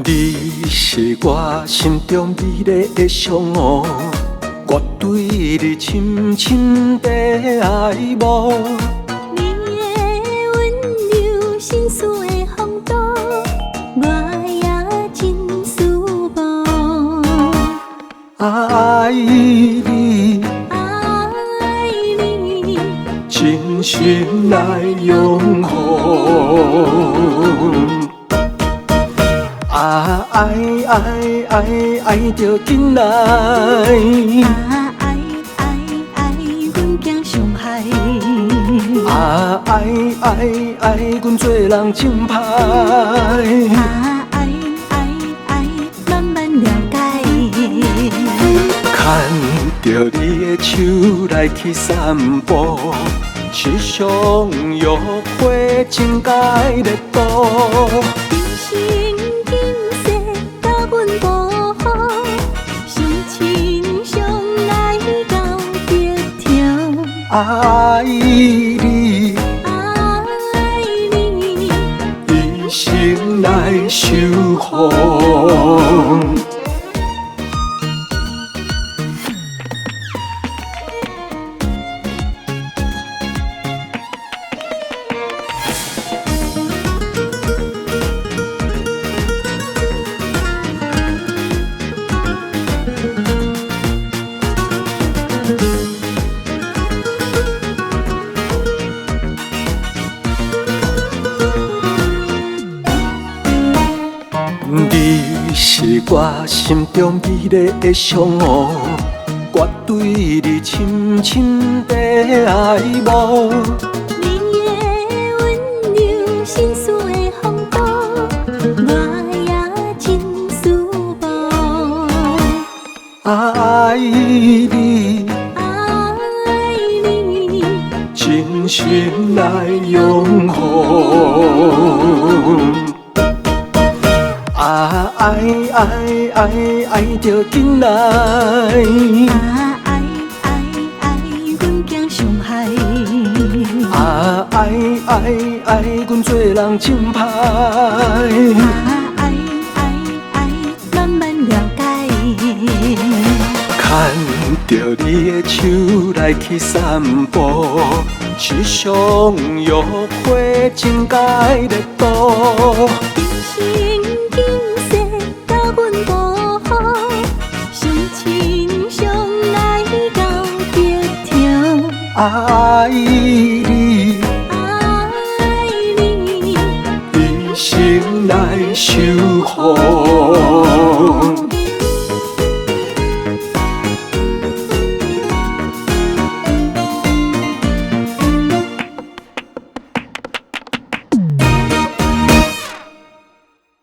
你是我心中美丽的相误，我对你深深的爱慕。你的温柔，心思的风度，我也真思慕。爱你，爱你，真心来拥护。爱着紧来，爱，阮惊伤害。爱，阮做人正歹。爱，慢慢了解。牵着你的手来去散步，是上约会情界热度。爱你，一生来守护。你是我心中美丽的相误，我对你深深的爱慕。你的温柔，心思的风度，我也真思慕。爱你，真心来拥护。爱着紧来，阮惊伤害。爱，阮做人正歹。慢慢了解。牵着你的手来去散步，是上约会情界热度。爱你，一生来守护。